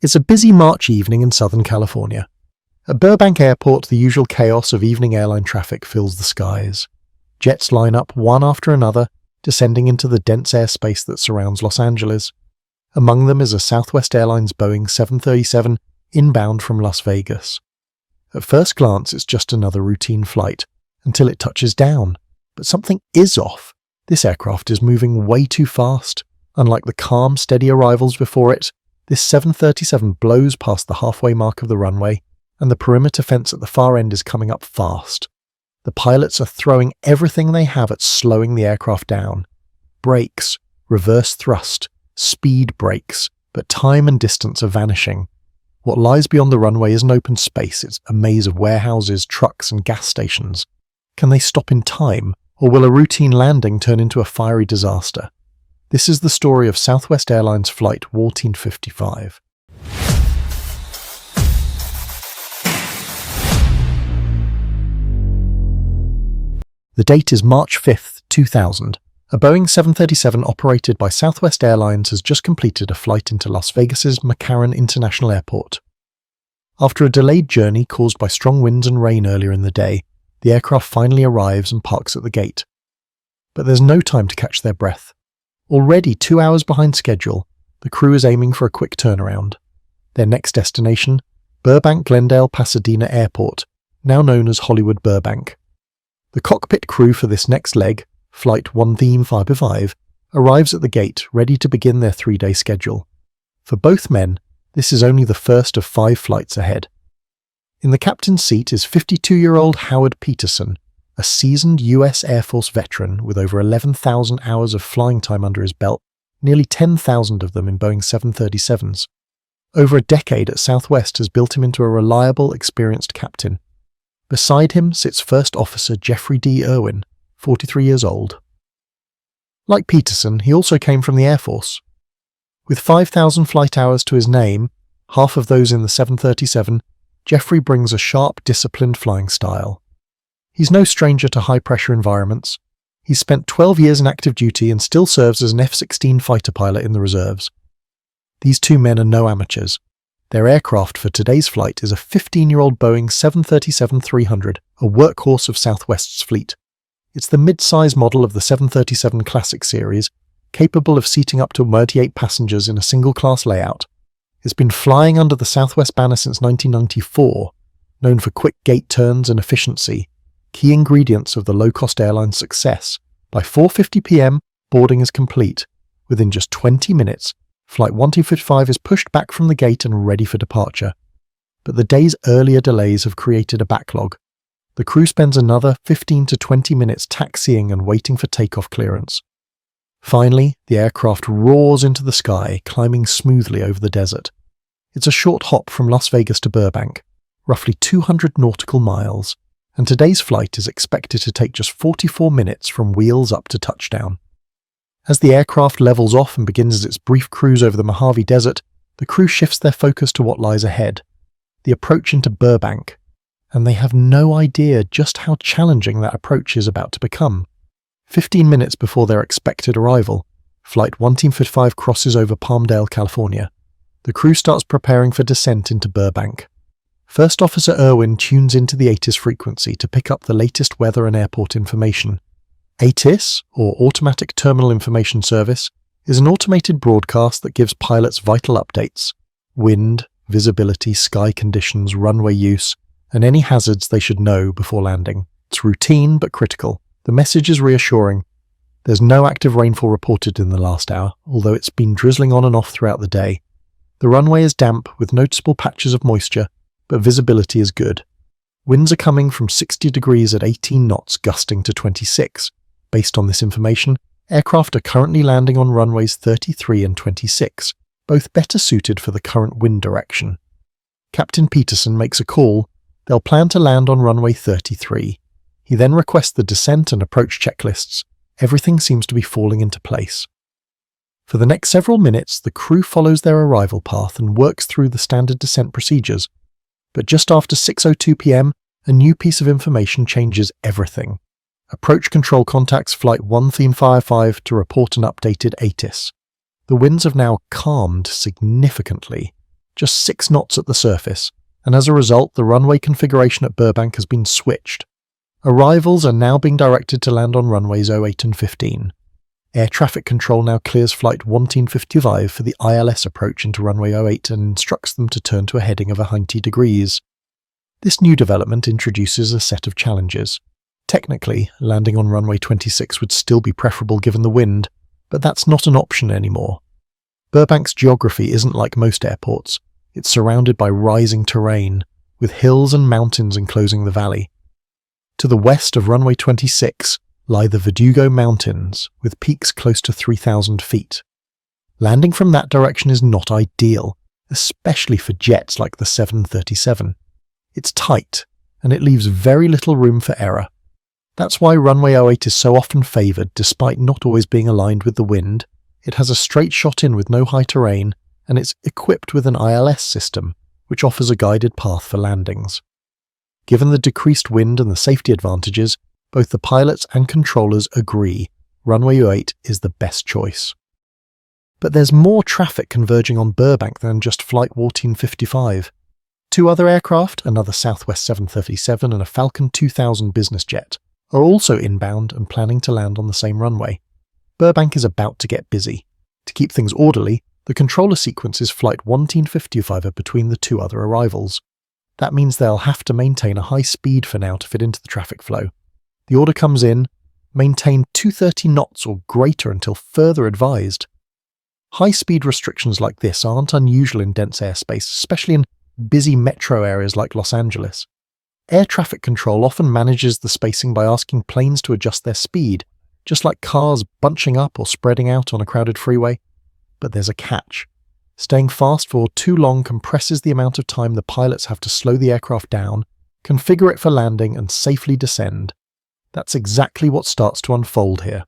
It's a busy March evening in Southern California. At Burbank Airport, the usual chaos of evening airline traffic fills the skies. Jets line up one after another, descending into the dense airspace that surrounds Los Angeles. Among them is a Southwest Airlines Boeing 737 inbound from Las Vegas. At first glance, it's just another routine flight, until it touches down. But something is off. This aircraft is moving way too fast. Unlike the calm, steady arrivals before it, this 737 blows past the halfway mark of the runway, and the perimeter fence at the far end is coming up fast. The pilots are throwing everything they have at slowing the aircraft down. Brakes, reverse thrust, speed brakes, but time and distance are vanishing. What lies beyond the runway is an open space. It's a maze of warehouses, trucks, and gas stations. Can they stop in time, or will a routine landing turn into a fiery disaster? This is the story of Southwest Airlines Flight 1455. The date is March 5th, 2000. A Boeing 737 operated by Southwest Airlines has just completed a flight into Las Vegas's McCarran International Airport. After a delayed journey caused by strong winds and rain earlier in the day, the aircraft finally arrives and parks at the gate. But there's no time to catch their breath. Already 2 hours behind schedule, the crew is aiming for a quick turnaround. Their next destination, Burbank Glendale Pasadena Airport, now known as Hollywood Burbank. The cockpit crew for this next leg, Flight 1555, arrives at the gate ready to begin their 3-day schedule. For both men, this is only the first of 5 flights ahead. In the captain's seat is 52-year-old Howard Peterson, a seasoned US Air Force veteran with over 11,000 hours of flying time under his belt, nearly 10,000 of them in Boeing 737s. Over a decade at Southwest has built him into a reliable, experienced captain. Beside him sits First Officer Jeffrey D. Irwin, 43 years old. Like Peterson, he also came from the Air Force. With 5,000 flight hours to his name, half of those in the 737, Jeffrey brings a sharp, disciplined flying style. He's no stranger to high-pressure environments. He's spent 12 years in active duty and still serves as an F-16 fighter pilot in the reserves. These two men are no amateurs. Their aircraft for today's flight is a 15-year-old Boeing 737-300, a workhorse of Southwest's fleet. It's the mid-size model of the 737 Classic series, capable of seating up to 38 passengers in a single-class layout. It's been flying under the Southwest banner since 1994, known for quick gate turns and efficiency, key ingredients of the low-cost airline's success. By 4:50 p.m., boarding is complete. Within just 20 minutes, Flight 1255 is pushed back from the gate and ready for departure. But the day's earlier delays have created a backlog. The crew spends another 15 to 20 minutes taxiing and waiting for takeoff clearance. Finally, the aircraft roars into the sky, climbing smoothly over the desert. It's a short hop from Las Vegas to Burbank, roughly 200 nautical miles, and today's flight is expected to take just 44 minutes from wheels up to touchdown. As the aircraft levels off and begins its brief cruise over the Mojave Desert, the crew shifts their focus to what lies ahead, the approach into Burbank, and they have no idea just how challenging that approach is about to become. 15 minutes before their expected arrival, Flight 1555 crosses over Palmdale, California. The crew starts preparing for descent into Burbank. First Officer Irwin tunes into the ATIS frequency to pick up the latest weather and airport information. ATIS, or Automatic Terminal Information Service, is an automated broadcast that gives pilots vital updates: wind, visibility, sky conditions, runway use, and any hazards they should know before landing. It's routine but critical. The message is reassuring. There's no active rainfall reported in the last hour, although it's been drizzling on and off throughout the day. The runway is damp with noticeable patches of moisture, but visibility is good. Winds are coming from 60 degrees at 18 knots, gusting to 26. Based on this information, aircraft are currently landing on runways 33 and 26, both better suited for the current wind direction. Captain Peterson makes a call. They'll plan to land on runway 33. He then requests the descent and approach checklists. Everything seems to be falling into place. For the next several minutes, the crew follows their arrival path and works through the standard descent procedures. But just after 6:02 p.m., a new piece of information changes everything. Approach control contacts Flight 1555 to report an updated ATIS. The winds have now calmed significantly. just 6 knots at the surface, and as a result, the runway configuration at Burbank has been switched. Arrivals are now being directed to land on runways 08 and 15. Air traffic control now clears flight 1455 for the ILS approach into runway 08 and instructs them to turn to a heading of 90 degrees. This new development introduces a set of challenges. Technically, landing on runway 26 would still be preferable given the wind, but that's not an option anymore. Burbank's geography isn't like most airports. It's surrounded by rising terrain, with hills and mountains enclosing the valley. To the west of runway 26 lie the Verdugo Mountains, with peaks close to 3,000 feet. Landing from that direction is not ideal, especially for jets like the 737. It's tight, and it leaves very little room for error. That's why runway 08 is so often favoured despite not always being aligned with the wind. It has a straight shot in with no high terrain, and it's equipped with an ILS system, which offers a guided path for landings. Given the decreased wind and the safety advantages, both the pilots and controllers agree runway 08 is the best choice. But there's more traffic converging on Burbank than just Flight 1455. 2 other aircraft, another Southwest 737 and a Falcon 2000 business jet, are also inbound and planning to land on the same runway. Burbank is about to get busy. To keep things orderly, the controller sequences Flight 1455 between the 2 other arrivals. That means they'll have to maintain a high speed for now to fit into the traffic flow. The order comes in, maintain 230 knots or greater until further advised. High-speed restrictions like this aren't unusual in dense airspace, especially in busy metro areas like Los Angeles. Air traffic control often manages the spacing by asking planes to adjust their speed, just like cars bunching up or spreading out on a crowded freeway. But there's a catch. Staying fast for too long compresses the amount of time the pilots have to slow the aircraft down, configure it for landing, and safely descend. That's exactly what starts to unfold here.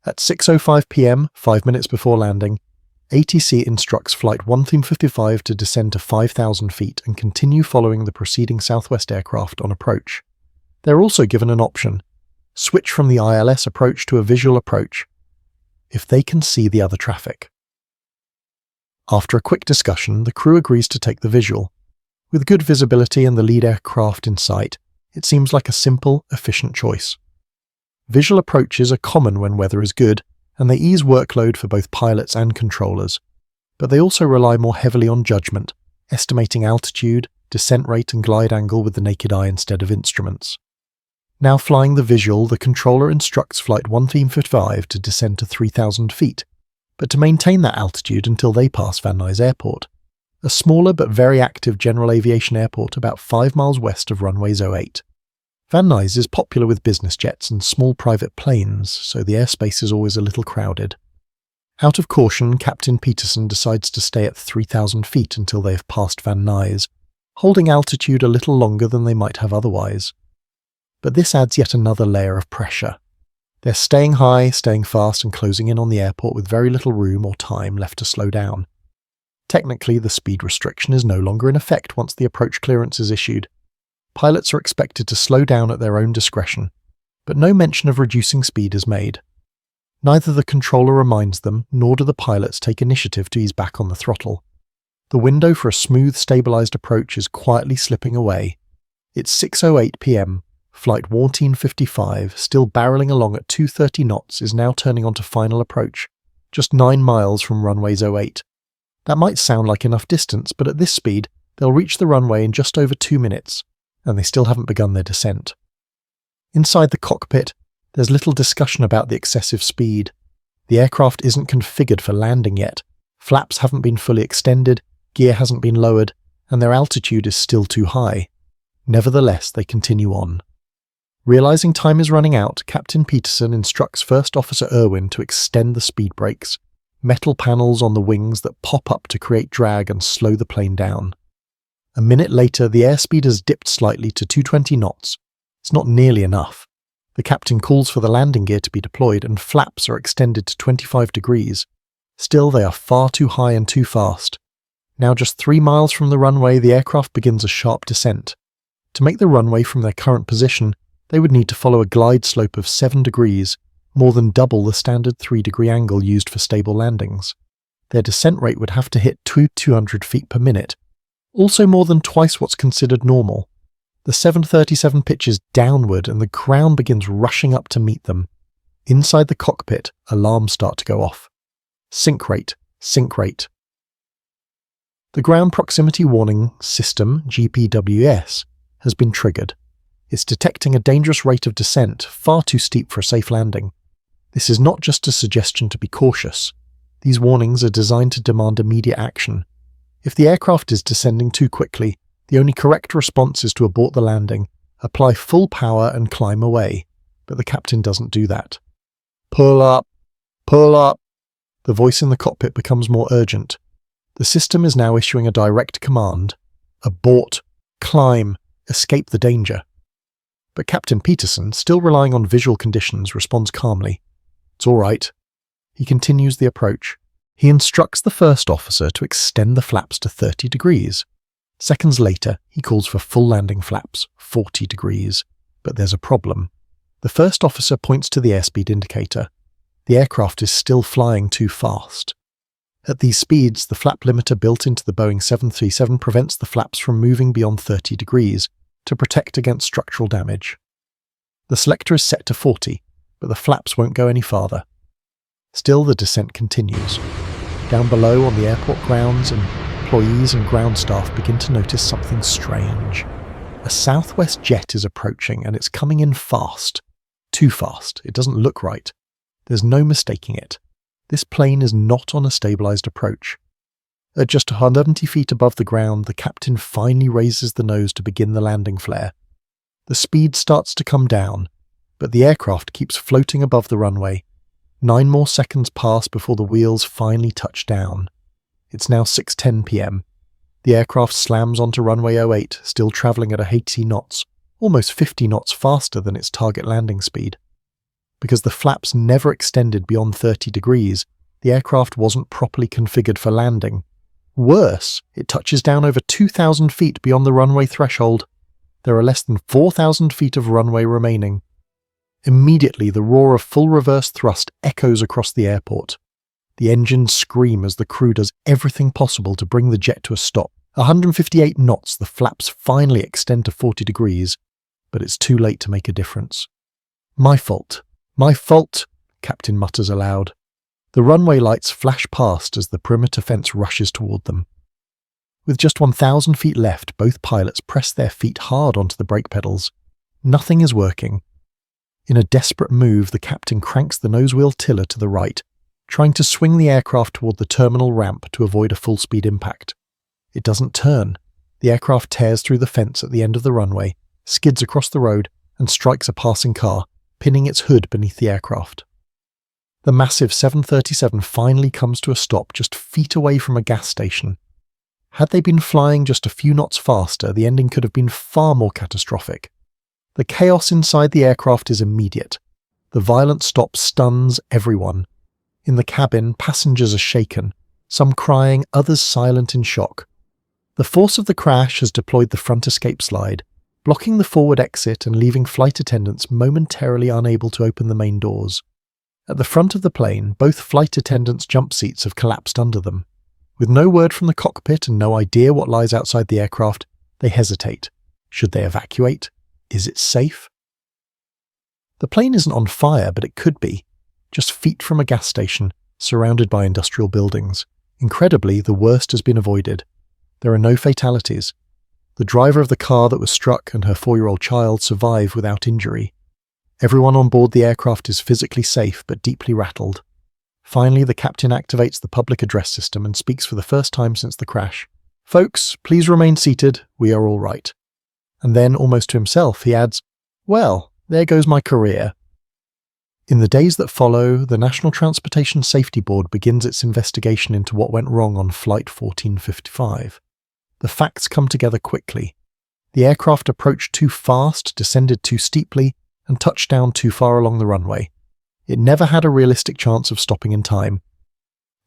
At 6:05 p.m., 5 minutes before landing, ATC instructs Flight 1455 to descend to 5,000 feet and continue following the preceding Southwest aircraft on approach. They're also given an option: switch from the ILS approach to a visual approach, if they can see the other traffic. After a quick discussion, the crew agrees to take the visual. With good visibility and the lead aircraft in sight, it seems like a simple, efficient choice. Visual approaches are common when weather is good, and they ease workload for both pilots and controllers. But they also rely more heavily on judgment, estimating altitude, descent rate and glide angle with the naked eye instead of instruments. Now flying the visual, the controller instructs Flight 1455 to descend to 3,000 feet, but to maintain that altitude until they pass Van Nuys Airport, a smaller but very active general aviation airport about 5 miles west of runways 08. Van Nuys is popular with business jets and small private planes, so the airspace is always a little crowded. Out of caution, Captain Peterson decides to stay at 3,000 feet until they have passed Van Nuys, holding altitude a little longer than they might have otherwise. But this adds yet another layer of pressure. They're staying high, staying fast, and closing in on the airport with very little room or time left to slow down. Technically, the speed restriction is no longer in effect once the approach clearance is issued. Pilots are expected to slow down at their own discretion, but no mention of reducing speed is made. Neither the controller reminds them, nor do the pilots take initiative to ease back on the throttle. The window for a smooth, stabilized approach is quietly slipping away. It's 6:08 p.m. Flight 1455, still barreling along at 230 knots, is now turning onto final approach, just 9 miles from runways 08. That might sound like enough distance, but at this speed, they'll reach the runway in just over 2 minutes, and they still haven't begun their descent. Inside the cockpit, there's little discussion about the excessive speed. The aircraft isn't configured for landing yet, flaps haven't been fully extended, gear hasn't been lowered, and their altitude is still too high. Nevertheless, they continue on. Realizing time is running out, Captain Peterson instructs First Officer Irwin to extend the speed brakes, metal panels on the wings that pop up to create drag and slow the plane down. A minute later, the airspeed has dipped slightly to 220 knots. It's not nearly enough. The captain calls for the landing gear to be deployed and flaps are extended to 25 degrees. Still, they are far too high and too fast. Now just 3 miles from the runway, the aircraft begins a sharp descent. To make the runway from their current position, they would need to follow a glide slope of 7 degrees, more than double the standard 3-degree angle used for stable landings. Their descent rate would have to hit 200 feet per minute, also more than twice what's considered normal. The 737 pitches downward and the ground begins rushing up to meet them. Inside the cockpit, alarms start to go off. Sink rate, sink rate. The Ground Proximity Warning System, GPWS, has been triggered. It's detecting a dangerous rate of descent, far too steep for a safe landing. This is not just a suggestion to be cautious. These warnings are designed to demand immediate action. If the aircraft is descending too quickly, the only correct response is to abort the landing, apply full power and climb away. But the captain doesn't do that. Pull up! Pull up! The voice in the cockpit becomes more urgent. The system is now issuing a direct command. Abort! Climb! Escape the danger. But Captain Peterson, still relying on visual conditions, responds calmly. It's all right. He continues the approach. He instructs the first officer to extend the flaps to 30 degrees. Seconds later, he calls for full landing flaps, 40 degrees. But there's a problem. The first officer points to the airspeed indicator. The aircraft is still flying too fast. At these speeds, the flap limiter built into the Boeing 737 prevents the flaps from moving beyond 30 degrees to protect against structural damage. The selector is set to 40, but the flaps won't go any farther. Still, the descent continues. Down below on the airport grounds, employees and ground staff begin to notice something strange. A Southwest jet is approaching and it's coming in fast. Too fast. It doesn't look right. There's no mistaking it. This plane is not on a stabilized approach. At just 170 feet above the ground, the captain finally raises the nose to begin the landing flare. The speed starts to come down, but the aircraft keeps floating above the runway. 9 more seconds pass before the wheels finally touch down. It's now 6:10 p.m. The aircraft slams onto runway 08, still traveling at 80 knots, almost 50 knots faster than its target landing speed. Because the flaps never extended beyond 30 degrees, the aircraft wasn't properly configured for landing. Worse, it touches down over 2,000 feet beyond the runway threshold. There are less than 4,000 feet of runway remaining. Immediately, the roar of full reverse thrust echoes across the airport. The engines scream as the crew does everything possible to bring the jet to a stop. 158 knots, the flaps finally extend to 40 degrees, but it's too late to make a difference. My fault. My fault, Captain mutters aloud. The runway lights flash past as the perimeter fence rushes toward them. With just 1,000 feet left, both pilots press their feet hard onto the brake pedals. Nothing is working. In a desperate move, the captain cranks the nosewheel tiller to the right, trying to swing the aircraft toward the terminal ramp to avoid a full-speed impact. It doesn't turn. The aircraft tears through the fence at the end of the runway, skids across the road, and strikes a passing car, pinning its hood beneath the aircraft. The massive 737 finally comes to a stop just feet away from a gas station. Had they been flying just a few knots faster, the ending could have been far more catastrophic. The chaos inside the aircraft is immediate. The violent stop stuns everyone. In the cabin, passengers are shaken, some crying, others silent in shock. The force of the crash has deployed the front escape slide, blocking the forward exit and leaving flight attendants momentarily unable to open the main doors. At the front of the plane, both flight attendants' jump seats have collapsed under them. With no word from the cockpit and no idea what lies outside the aircraft, they hesitate. Should they evacuate? Is it safe? The plane isn't on fire, but it could be. Just feet from a gas station, surrounded by industrial buildings. Incredibly, the worst has been avoided. There are no fatalities. The driver of the car that was struck and her 4-year-old child survive without injury. Everyone on board the aircraft is physically safe but deeply rattled. Finally, the captain activates the public address system and speaks for the first time since the crash. "Folks, please remain seated. We are all right." And then, almost to himself, he adds, "Well, there goes my career." In the days that follow, the National Transportation Safety Board begins its investigation into what went wrong on Flight 1455. The facts come together quickly. The aircraft approached too fast, descended too steeply, and touched down too far along the runway. It never had a realistic chance of stopping in time.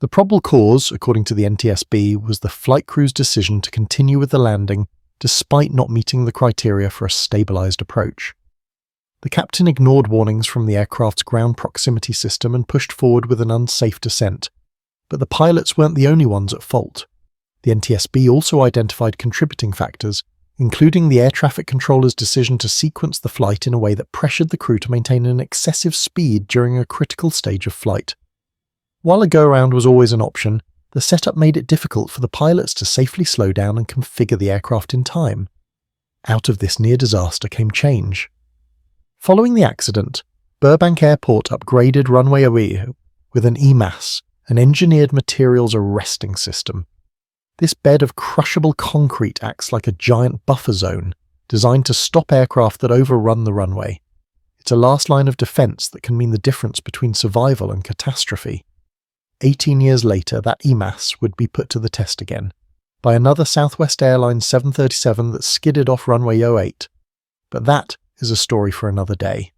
The probable cause, according to the NTSB, was the flight crew's decision to continue with the landing despite not meeting the criteria for a stabilized approach. The captain ignored warnings from the aircraft's ground proximity system and pushed forward with an unsafe descent. But the pilots weren't the only ones at fault. The NTSB also identified contributing factors, including the air traffic controller's decision to sequence the flight in a way that pressured the crew to maintain an excessive speed during a critical stage of flight. While a go-around was always an option, the setup made it difficult for the pilots to safely slow down and configure the aircraft in time. Out of this near disaster came change. Following the accident, Burbank Airport upgraded Runway with an EMAS, an engineered materials arresting system. This bed of crushable concrete acts like a giant buffer zone, designed to stop aircraft that overrun the runway. It's a last line of defense that can mean the difference between survival and catastrophe. 18 years later, that EMAS would be put to the test again, by another Southwest Airlines 737 that skidded off runway 08. But that is a story for another day.